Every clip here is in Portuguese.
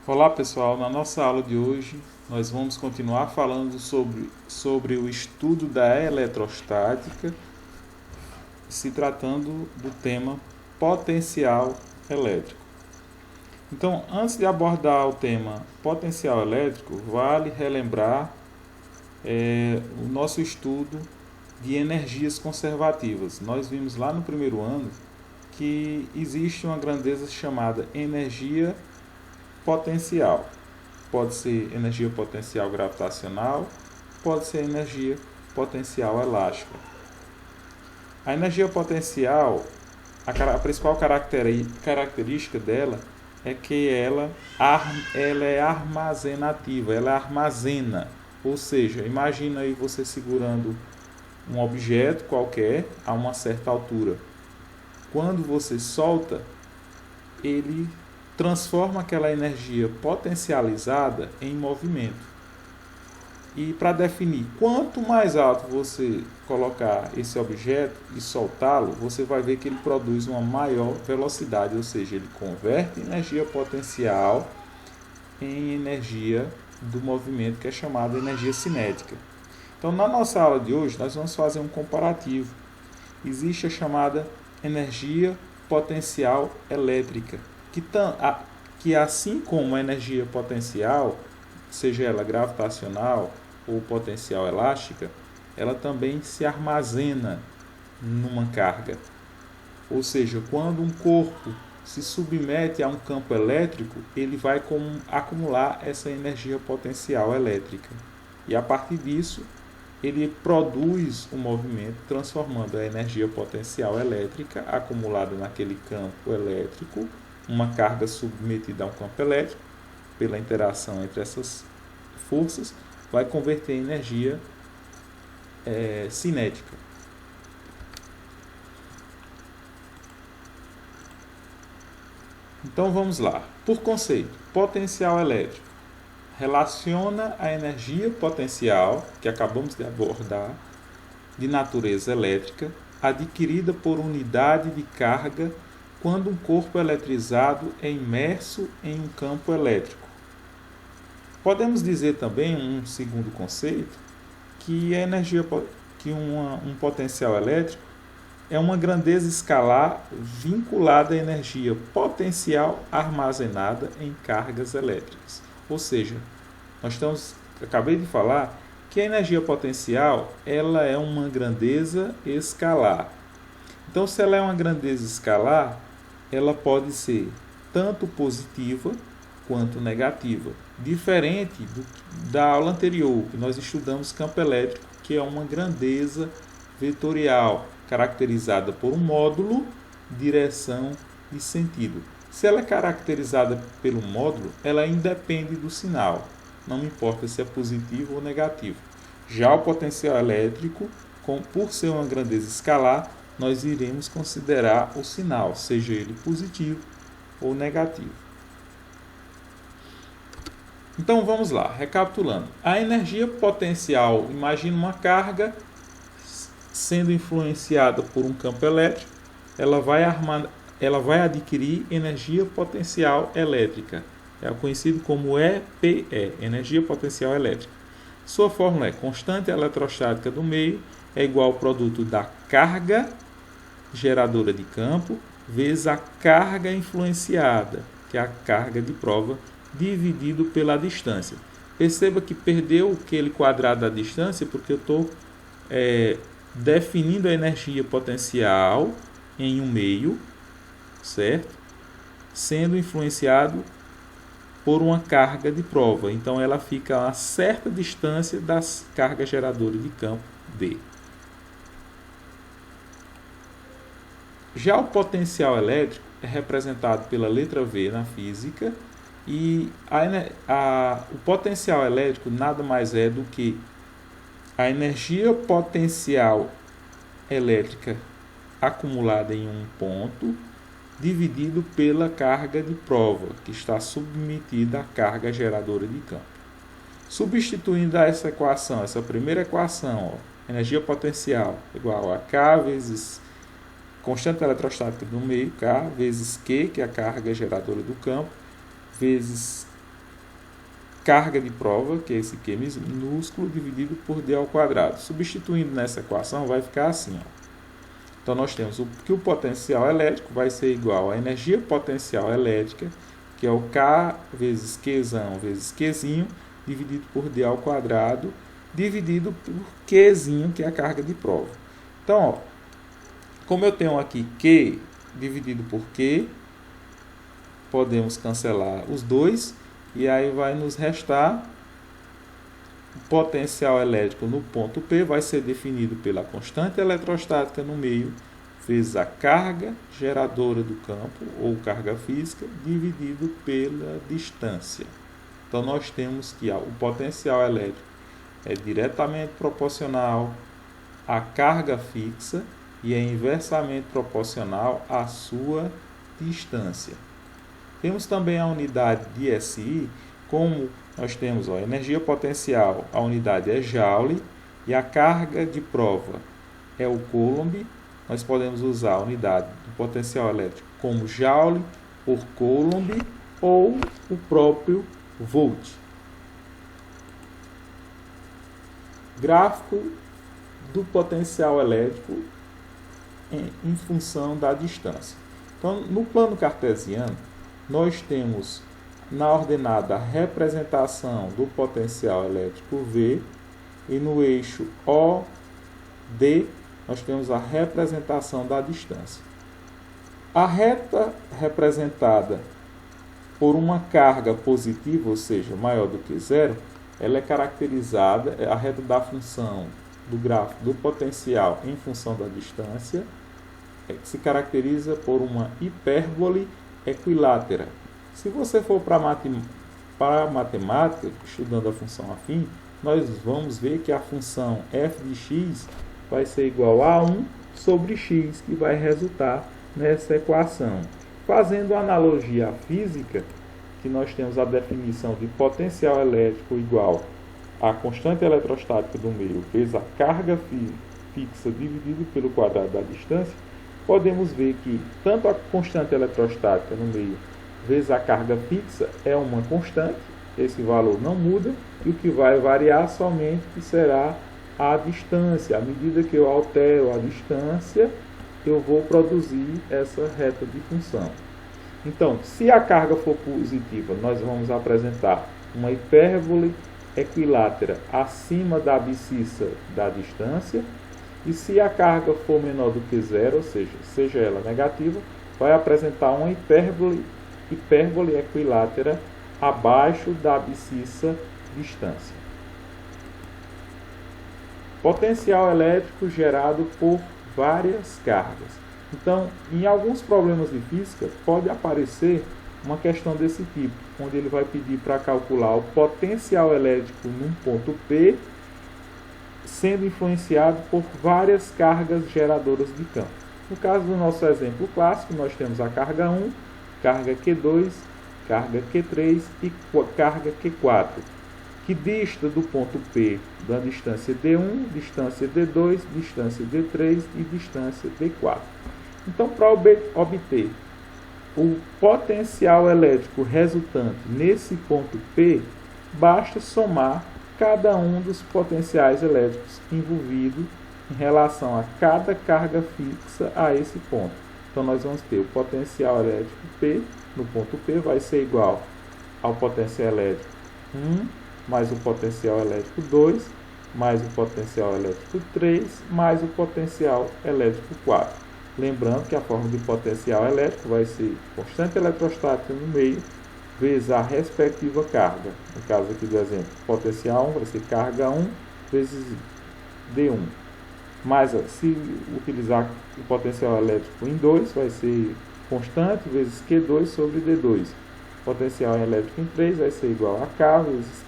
Olá pessoal, na nossa aula de hoje nós vamos continuar falando sobre o estudo da eletrostática, se tratando do tema potencial elétrico. Então, antes de abordar o tema potencial elétrico, vale relembrar o nosso estudo de energias conservativas. Nós vimos lá no primeiro ano que existe uma grandeza chamada energia potencial. Pode ser energia potencial gravitacional, pode ser energia potencial elástica. A energia potencial, a principal característica dela é que ela é armazenativa, ela armazena. Ou seja, imagina aí você segurando um objeto qualquer a uma certa altura. Quando você solta, ele transforma aquela energia potencializada em movimento. E para definir quanto mais alto você colocar esse objeto e soltá-lo, você vai ver que ele produz uma maior velocidade, ou seja, ele converte energia potencial em energia do movimento, que é chamada energia cinética. Então, na nossa aula de hoje, nós vamos fazer um comparativo. Existe a chamada energia potencial elétrica, que assim como a energia potencial, seja ela gravitacional ou potencial elástica, ela também se armazena numa carga. Ou seja, quando um corpo se submete a um campo elétrico, ele vai acumular essa energia potencial elétrica. E a partir disso, ele produz um movimento transformando a energia potencial elétrica acumulada naquele campo elétrico, uma carga submetida a um campo elétrico, pela interação entre essas forças, vai converter em energia cinética. Então vamos lá. Por conceito, potencial elétrico relaciona a energia potencial, que acabamos de abordar, de natureza elétrica, adquirida por unidade de carga quando um corpo eletrizado é imerso em um campo elétrico. Podemos dizer também, um segundo conceito, que um potencial elétrico é uma grandeza escalar vinculada à energia potencial armazenada em cargas elétricas. Ou seja, acabei de falar que a energia potencial ela é uma grandeza escalar. Então, se ela é uma grandeza escalar, ela pode ser tanto positiva quanto negativa. Diferente da aula anterior, que nós estudamos campo elétrico, que é uma grandeza vetorial, caracterizada por um módulo, direção e sentido. Se ela é caracterizada pelo módulo, ela independe do sinal, não importa se é positivo ou negativo. Já o potencial elétrico, por ser uma grandeza escalar, nós iremos considerar o sinal, seja ele positivo ou negativo. Então vamos lá, recapitulando. A energia potencial, imagina uma carga sendo influenciada por um campo elétrico, ela vai adquirir energia potencial elétrica. É conhecido como EPE, energia potencial elétrica. Sua fórmula é constante eletrostática do meio é igual ao produto da carga geradora de campo vezes a carga influenciada, que é a carga de prova, dividido pela distância. Perceba que perdeu aquele quadrado da distância porque eu estou definindo a energia potencial em um meio, certo? Sendo influenciado por uma carga de prova. Então ela fica a uma certa distância da carga geradora de campo D. Já o potencial elétrico é representado pela letra V na física e o potencial elétrico nada mais é do que a energia potencial elétrica acumulada em um ponto dividido pela carga de prova, que está submetida à carga geradora de campo. Substituindo essa equação, essa primeira equação, energia potencial igual a K vezes constante eletrostática do meio, K, vezes Q, que é a carga geradora do campo, vezes carga de prova, que é esse Q minúsculo, dividido por D ao quadrado. Substituindo nessa equação, vai ficar assim, ó. Então, nós temos que o potencial elétrico vai ser igual à energia potencial elétrica, que é o K vezes Qzão vezes Qzinho, dividido por D ao quadrado, dividido por Qzinho, que é a carga de prova. Então, ó, como eu tenho aqui Q dividido por Q, podemos cancelar os dois, e aí vai nos restar o potencial elétrico no ponto P, vai ser definido pela constante eletrostática no meio, vezes a carga geradora do campo, ou carga física, dividido pela distância. Então, nós temos que o potencial elétrico é diretamente proporcional à carga fixa e é inversamente proporcional à sua distância. Temos também a unidade de SI, como nós temos a energia potencial, a unidade é Joule, e a carga de prova é o Coulomb. Nós podemos usar a unidade do potencial elétrico como Joule por Coulomb ou o próprio Volt. Gráfico do potencial elétrico em função da distância. Então, no plano cartesiano, nós temos na ordenada a representação do potencial elétrico V e no eixo OD nós temos a representação da distância. A reta representada por uma carga positiva, ou seja, maior do que zero, ela é caracterizada, a reta da função do gráfico do potencial em função da distância, se caracteriza por uma hipérbole equilátera. Se você for para a matemática, estudando a função afim, nós vamos ver que a função f de x vai ser igual a 1 sobre x, que vai resultar nessa equação. Fazendo analogia à física, que nós temos a definição de potencial elétrico igual a constante eletrostática do meio vezes a carga fixa dividido pelo quadrado da distância, podemos ver que tanto a constante eletrostática no meio vezes a carga fixa é uma constante, esse valor não muda, e o que vai variar somente será a distância. À medida que eu altero a distância, eu vou produzir essa reta de função. Então, se a carga for positiva, nós vamos apresentar uma hipérbole equilátera acima da abscissa da distância, e se a carga for menor do que zero, ou seja ela negativa, vai apresentar uma hipérbole equilátera abaixo da abscissa distância. Potencial elétrico gerado por várias cargas. Então, em alguns problemas de física, pode aparecer uma questão desse tipo, onde ele vai pedir para calcular o potencial elétrico num ponto P, sendo influenciado por várias cargas geradoras de campo. No caso do nosso exemplo clássico, nós temos a carga 1, carga Q2, carga Q3 e carga Q4, que dista do ponto P da distância D1, distância D2, distância D3 e distância D4. Então, para obter o potencial elétrico resultante nesse ponto P, basta somar cada um dos potenciais elétricos envolvidos em relação a cada carga fixa a esse ponto. Então, nós vamos ter o potencial elétrico P, no ponto P, vai ser igual ao potencial elétrico 1, mais o potencial elétrico 2, mais o potencial elétrico 3, mais o potencial elétrico 4. Lembrando que a forma de potencial elétrico vai ser constante eletrostática no meio, vezes a respectiva carga. No caso aqui do exemplo, potencial 1 vai ser carga 1 vezes D1. Mas se utilizar o potencial elétrico em 2, vai ser constante vezes Q2 sobre D2. Potencial elétrico em 3 vai ser igual a K vezes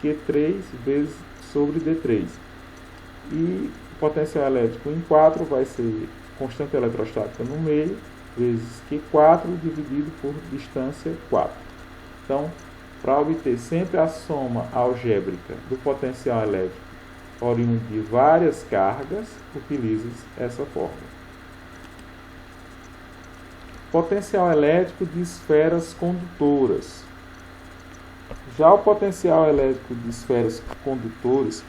Q3 vezes sobre D3. E o potencial elétrico em 4 vai ser constante eletrostática no meio vezes Q4 dividido por distância 4. Então, para obter sempre a soma algébrica do potencial elétrico oriundo de várias cargas, utilize essa fórmula. Potencial elétrico de esferas condutoras. Já o potencial elétrico de esferas condutores,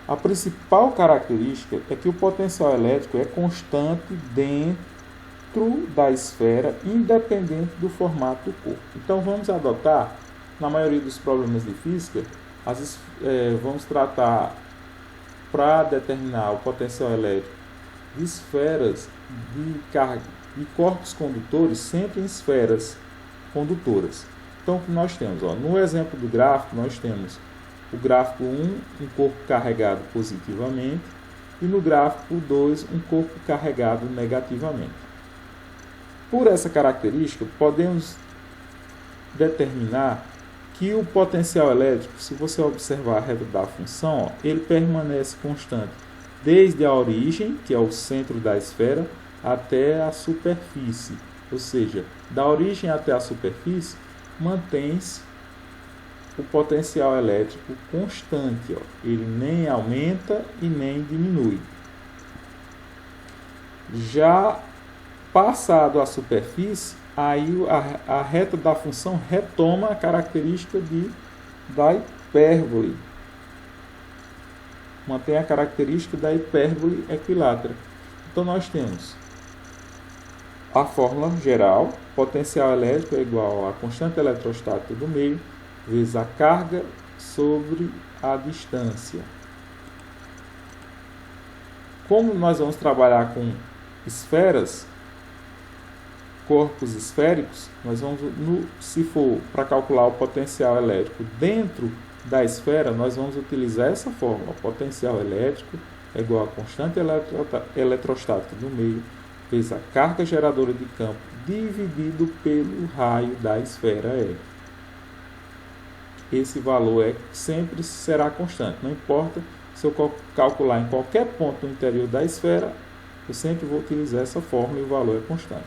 a principal característica é que o potencial elétrico é constante dentro da esfera, independente do formato do corpo. Então vamos adotar, na maioria dos problemas de física, vamos tratar para determinar o potencial elétrico de esferas de carga e corpos condutores sempre em esferas condutoras. Então, o que nós temos? No exemplo do gráfico, nós temos o gráfico 1, um corpo carregado positivamente, e no gráfico 2, um corpo carregado negativamente. Por essa característica, podemos determinar que o potencial elétrico, se você observar a reta da função, ele permanece constante desde a origem, que é o centro da esfera, até a superfície. Ou seja, da origem até a superfície, mantém-se o potencial elétrico constante. Ele nem aumenta e nem diminui. Já passado a superfície, aí a reta da função retoma a característica da hipérbole. Mantém a característica da hipérbole equilátera. Então nós temos a fórmula geral: potencial elétrico é igual à constante eletrostática do meio vezes a carga sobre a distância. Como nós vamos trabalhar com esferas, corpos esféricos, nós vamos, se for para calcular o potencial elétrico dentro da esfera, nós vamos utilizar essa fórmula: potencial elétrico é igual à constante eletrostática do meio vezes a carga geradora de campo dividido pelo raio da esfera E. Esse valor sempre será constante. Não importa se eu calcular em qualquer ponto no interior da esfera, eu sempre vou utilizar essa fórmula e o valor é constante.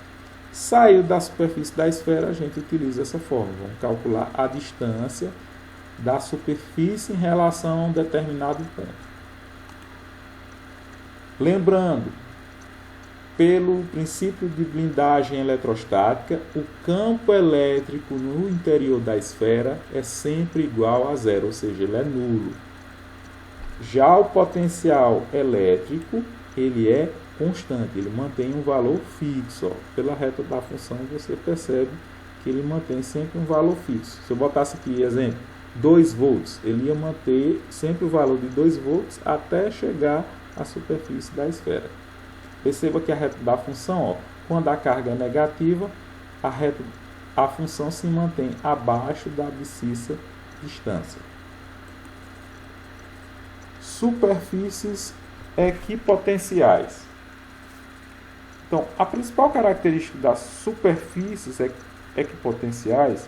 Saiu da superfície da esfera, a gente utiliza essa fórmula. Vamos calcular a distância da superfície em relação a um determinado ponto. Lembrando, pelo princípio de blindagem eletrostática, o campo elétrico no interior da esfera é sempre igual a zero, ou seja, ele é nulo. Já o potencial elétrico, ele é constante, ele mantém um valor fixo. Pela reta da função você percebe que ele mantém sempre um valor fixo. Se eu botasse aqui, exemplo, 2 volts, ele ia manter sempre o valor de 2 volts até chegar à superfície da esfera. Perceba que a reta da função, quando a carga é negativa, a função se mantém abaixo da abscissa distância. Superfícies equipotenciais. Então, a principal característica das superfícies equipotenciais,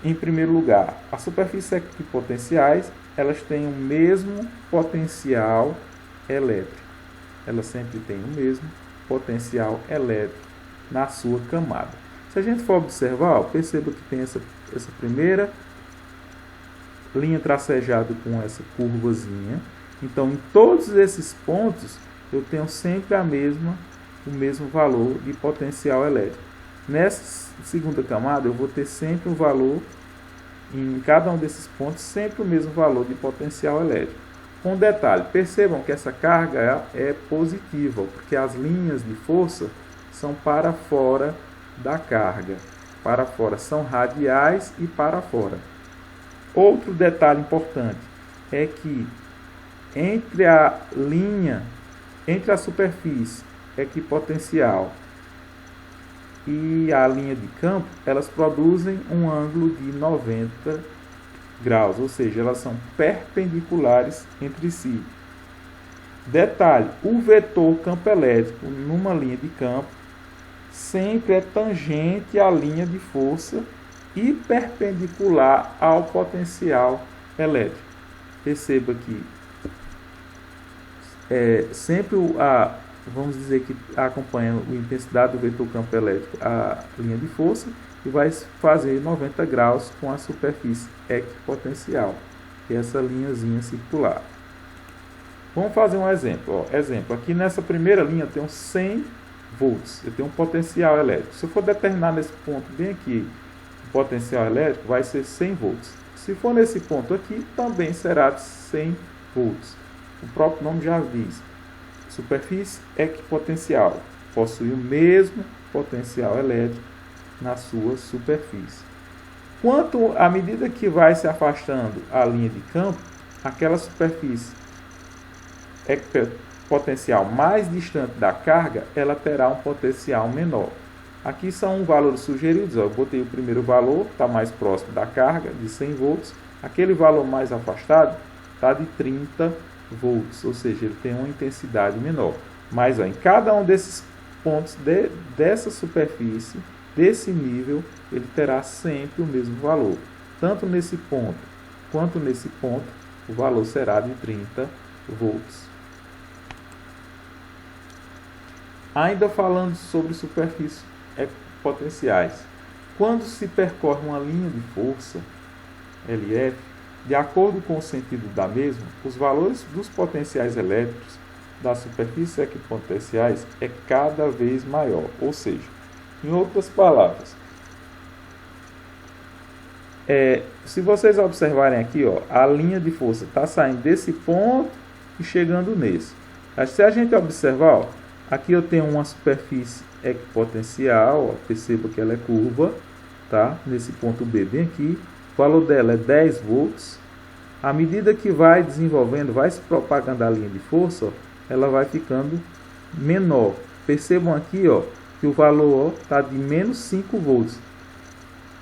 em primeiro lugar, as superfícies equipotenciais, elas têm o mesmo potencial elétrico. Ela sempre tem o mesmo potencial elétrico na sua camada. Se a gente for observar, perceba que tem essa primeira linha tracejada com essa curvazinha. Então, em todos esses pontos, eu tenho sempre o mesmo valor de potencial elétrico. Nessa segunda camada, eu vou ter sempre um valor, em cada um desses pontos, sempre o mesmo valor de potencial elétrico. Com detalhe, percebam que essa carga é positiva, porque as linhas de força são para fora da carga. Para fora, são radiais e para fora. Outro detalhe importante é que entre a superfície equipotencial e a linha de campo, elas produzem um ângulo de 90 graus, ou seja, elas são perpendiculares entre si. Detalhe, o vetor campo elétrico numa linha de campo sempre é tangente à linha de força e perpendicular ao potencial elétrico. Perceba que sempre vamos dizer que acompanha a intensidade do vetor campo elétrico a linha de força e vai fazer 90 graus com a superfície equipotencial, que é essa linhazinha circular. Vamos fazer um exemplo. Exemplo, aqui nessa primeira linha eu tenho 100 volts, eu tenho um potencial elétrico. Se eu for determinar nesse ponto bem aqui o potencial elétrico vai ser 100 volts. Se for nesse ponto aqui, também será de 100 volts. O próprio nome já diz. Superfície equipotencial. Possui o mesmo potencial elétrico na sua superfície. Quanto à medida que vai se afastando a linha de campo, aquela superfície equipotencial mais distante da carga, ela terá um potencial menor. Aqui são valores sugeridos. Eu botei o primeiro valor, está mais próximo da carga, de 100 volts. Aquele valor mais afastado está de 30 volts, ou seja, ele tem uma intensidade menor. Mas em cada um desses pontos dessa superfície, desse nível, ele terá sempre o mesmo valor. Tanto nesse ponto quanto nesse ponto, o valor será de 30 volts. Ainda falando sobre superfícies equipotenciais. Quando se percorre uma linha de força, LF, de acordo com o sentido da mesma, os valores dos potenciais elétricos das superfícies equipotenciais é cada vez maior. Ou seja, em outras palavras, se vocês observarem aqui, a linha de força está saindo desse ponto e chegando nesse. Se a gente observar, aqui eu tenho uma superfície equipotencial, perceba que ela é curva, tá? Nesse ponto B bem aqui, o valor dela é 10 volts. À medida que vai desenvolvendo, vai se propagando a linha de força, ela vai ficando menor. Percebam aqui, que o valor está de menos 5 volts.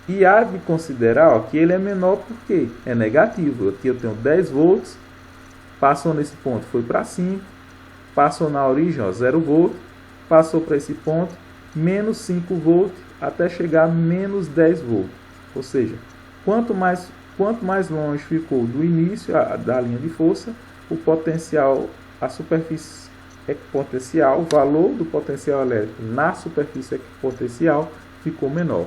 E há de considerar que ele é menor porque é negativo. Aqui eu tenho 10 volts, passou nesse ponto, foi para 5, passou na origem, 0 volts, passou para esse ponto, menos 5 volts, até chegar a menos 10 volts. Ou seja, quanto mais longe ficou do início da linha de força, o potencial, a superfície equipotencial, o valor do potencial elétrico na superfície equipotencial ficou menor.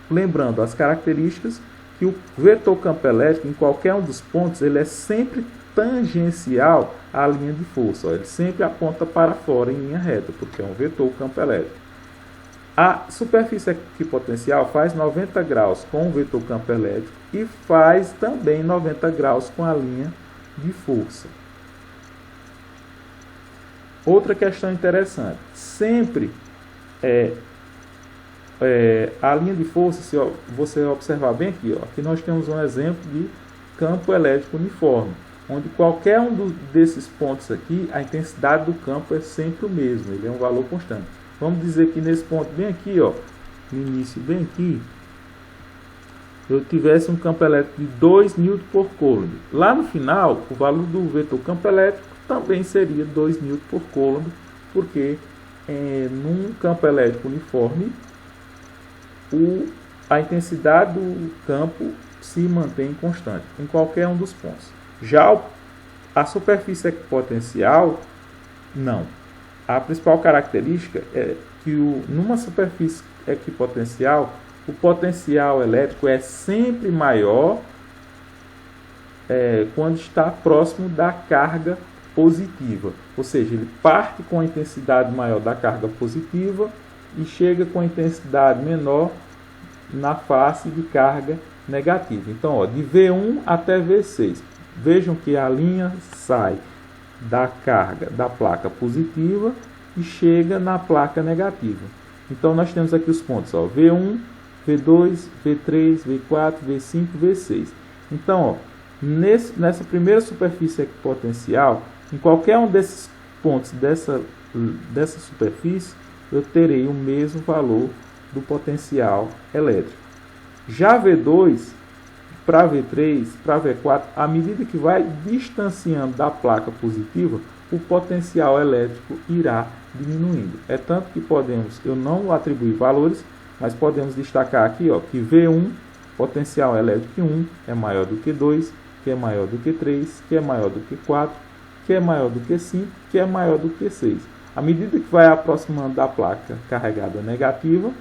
Lembrando as características que o vetor campo elétrico, em qualquer um dos pontos, ele é sempre tangencial à linha de força. Ele sempre aponta para fora em linha reta, porque é um vetor campo elétrico. A superfície equipotencial faz 90 graus com o vetor campo elétrico e faz também 90 graus com a linha de força. Outra questão interessante, sempre a linha de força, se você observar bem aqui, aqui nós temos um exemplo de campo elétrico uniforme, onde qualquer um desses pontos aqui, a intensidade do campo é sempre o mesmo, ele é um valor constante. Vamos dizer que nesse ponto bem aqui, no início bem aqui, eu tivesse um campo elétrico de 2 N por coulomb. Lá no final, o valor do vetor campo elétrico também seria 2 N por coulomb, porque num campo elétrico uniforme, a intensidade do campo se mantém constante em qualquer um dos pontos. Já a superfície equipotencial, não. A principal característica é que numa superfície equipotencial, o potencial elétrico é sempre maior quando está próximo da carga positiva. Ou seja, ele parte com a intensidade maior da carga positiva e chega com a intensidade menor na face de carga negativa. Então, de V1 até V6. Vejam que a linha sai da carga da placa positiva e chega na placa negativa. Então, nós temos aqui os pontos, V1, V2, V3, V4, V5, V6. Então, nessa primeira superfície equipotencial, em qualquer um desses pontos dessa superfície, eu terei o mesmo valor do potencial elétrico. Já V2, para V3, para V4, à medida que vai distanciando da placa positiva, o potencial elétrico irá diminuindo. É tanto que eu não atribuir valores, mas podemos destacar aqui que V1, potencial elétrico 1, é maior do que 2, que é maior do que 3, que é maior do que 4, que é maior do que 5, que é maior do que 6. À medida que vai aproximando da placa carregada negativa,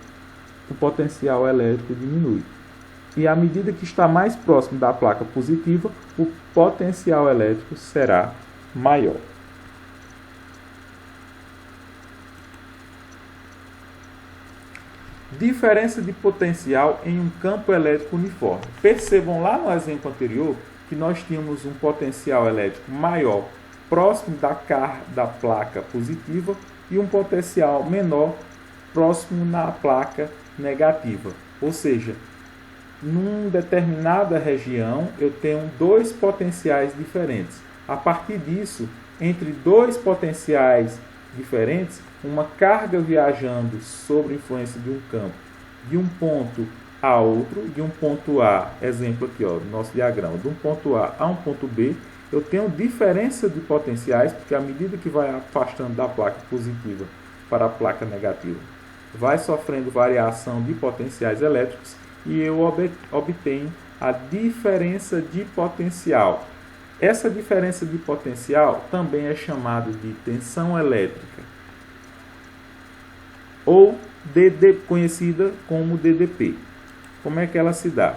o potencial elétrico diminui. E à medida que está mais próximo da placa positiva, o potencial elétrico será maior. diferença de potencial em um campo elétrico uniforme. Percebam lá no exemplo anterior que nós tínhamos um potencial elétrico maior próximo da placa positiva e um potencial menor próximo na placa negativa. Ou seja, numa determinada região eu tenho dois potenciais diferentes. A partir disso, entre dois potenciais diferentes, uma carga viajando sob influência de um campo de um ponto a outro, de um ponto A, exemplo aqui, ó, no nosso diagrama, de um ponto A um ponto B, eu tenho diferença de potenciais, porque à medida que vai afastando da placa positiva para a placa negativa, vai sofrendo variação de potenciais elétricos e eu obtenho a diferença de potencial. Essa diferença de potencial também é chamada de tensão elétrica, ou conhecida como DDP. Como é que ela se dá?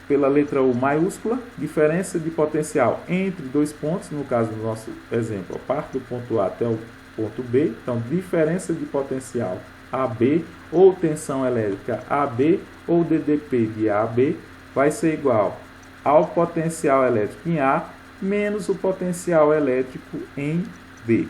Pela letra U maiúscula, diferença de potencial entre dois pontos, no caso do nosso exemplo, a parte do ponto A até o ponto B, então diferença de potencial AB, ou tensão elétrica AB, ou DDP de A a B, vai ser igual ao potencial elétrico em A, menos o potencial elétrico em B.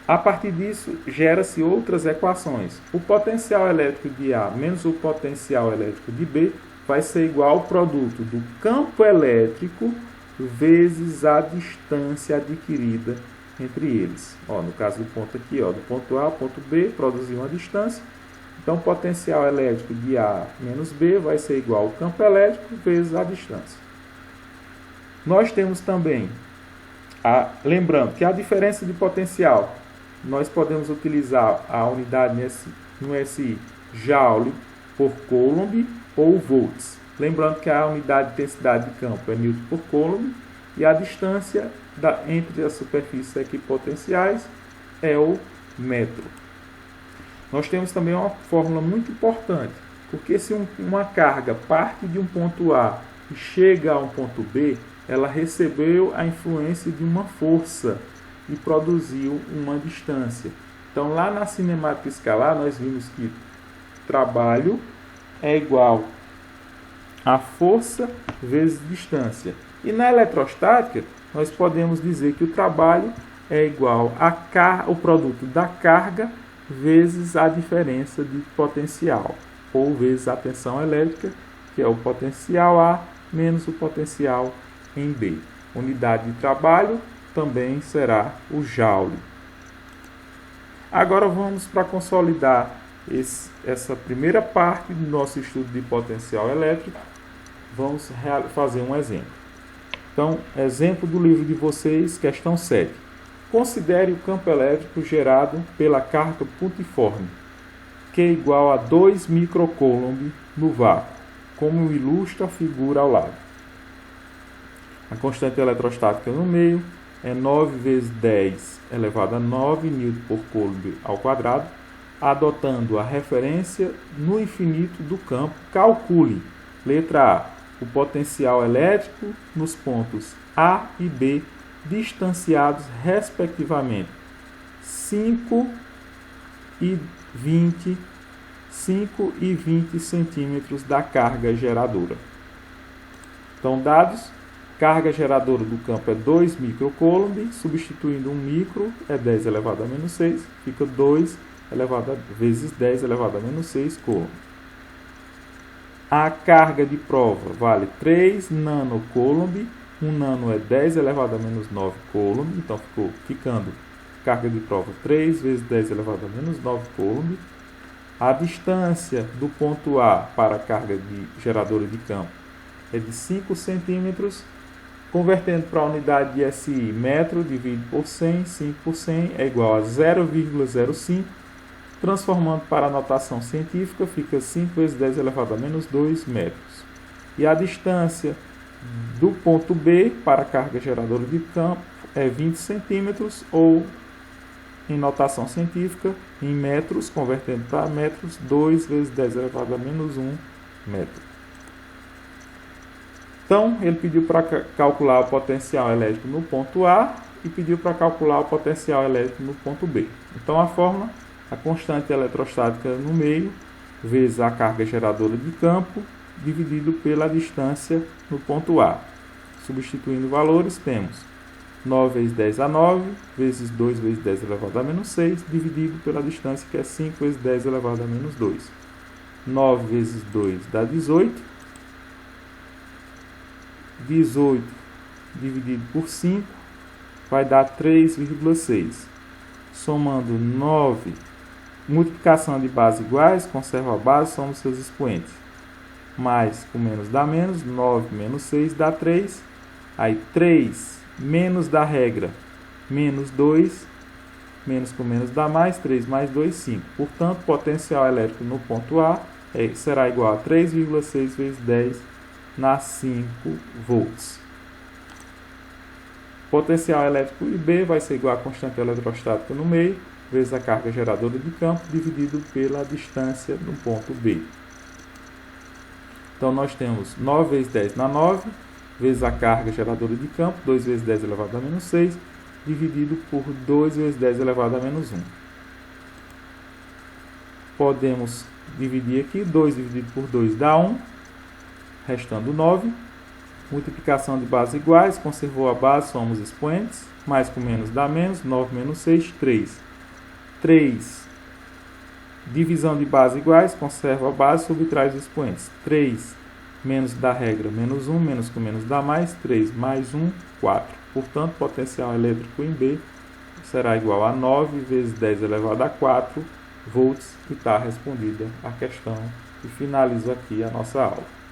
A partir disso, gera-se outras equações. O potencial elétrico de A menos o potencial elétrico de B vai ser igual ao produto do campo elétrico vezes a distância adquirida entre eles. No caso do ponto aqui, do ponto A ao ponto B, produziu uma distância. Então, o potencial elétrico de A menos B vai ser igual ao campo elétrico vezes a distância. Nós temos também, lembrando que a diferença de potencial, nós podemos utilizar a unidade no SI Joule por Coulomb ou volts. Lembrando que a unidade de intensidade de campo é Newton por Coulomb e a distância entre as superfícies equipotenciais é o metro. Nós temos também uma fórmula muito importante, porque se uma carga parte de um ponto A e chega a um ponto B, ela recebeu a influência de uma força e produziu uma distância. Então, lá na cinemática escalar, nós vimos que trabalho é igual a força vezes distância. E na eletrostática, nós podemos dizer que o trabalho é igual ao produto da carga vezes a diferença de potencial, ou vezes a tensão elétrica, que é o potencial A menos o potencial em B. Unidade de trabalho também será o Joule. Agora vamos para consolidar essa primeira parte do nosso estudo de potencial elétrico. Vamos fazer um exemplo. Então, exemplo do livro de vocês, questão 7. Considere o campo elétrico gerado pela carga pontiforme, que é igual a 2 microcoulomb no vácuo, como ilustra a figura ao lado. A constante eletrostática no meio é 9 vezes 10 elevado a 9 Newton por Coulomb ao quadrado. Adotando a referência no infinito do campo, calcule, letra A, o potencial elétrico nos pontos A e B, distanciados respectivamente 5 e 20 centímetros da carga geradora. Então, dados, carga geradora do campo é 2 microcoulomb, substituindo um micro é 10 elevado a menos 6, fica 2 vezes 10 elevado a menos 6 coulomb. A carga de prova vale 3 nanocoulomb, 1 nano é 10 elevado a menos 9 coulomb, então ficando carga de prova 3 vezes 10 elevado a menos 9 coulomb. A distância do ponto A para a carga geradora de campo é de 5 centímetros. Convertendo para a unidade de SI, metro dividido por 100, 5 por 100 é igual a 0,05. Transformando para a notação científica, fica 5 vezes 10 elevado a menos 2 metros. E a distância do ponto B para a carga geradora de campo é 20 centímetros, ou, em notação científica, em metros, convertendo para metros, 2 vezes 10 elevado a menos 1 metro. Então, ele pediu para calcular o potencial elétrico no ponto A e pediu para calcular o potencial elétrico no ponto B. Então, a fórmula a constante eletrostática no meio, vezes a carga geradora de campo, dividido pela distância no ponto A. Substituindo valores, temos 9 vezes 10 a 9, vezes 2 vezes 10 elevado a menos 6, dividido pela distância, que é 5 vezes 10 elevado a menos 2. 9 vezes 2 dá 18. 18 dividido por 5 vai dar 3,6. Somando 9, multiplicação de bases iguais, conserva a base, soma os seus expoentes. Mais com menos dá menos, 9 menos 6 dá 3. Aí 3 menos da regra, menos 2, menos com menos dá mais, 3 mais 2, 5. Portanto, potencial elétrico no ponto A será igual a 3,6 vezes 10 na 5 volts. Potencial elétrico IB vai ser igual a constante eletrostática no meio, vezes a carga geradora de campo, dividido pela distância no ponto B. Então, nós temos 9 vezes 10 na 9, vezes a carga geradora de campo, 2 vezes 10 elevado a menos 6, dividido por 2 vezes 10 elevado a menos 1. Podemos dividir aqui, 2 dividido por 2 dá 1, restando 9. Multiplicação de bases iguais, conservou a base, somos expoentes, mais com menos dá menos, 9 menos 6, 3. 3, divisão de bases iguais, conserva a base, subtrai os expoentes. 3 menos da regra, menos 1, menos com menos dá mais, 3 mais 1, 4. Portanto, potencial elétrico em B será igual a 9 vezes 10 elevado a 4 volts, e está respondida a questão. E finalizo aqui a nossa aula.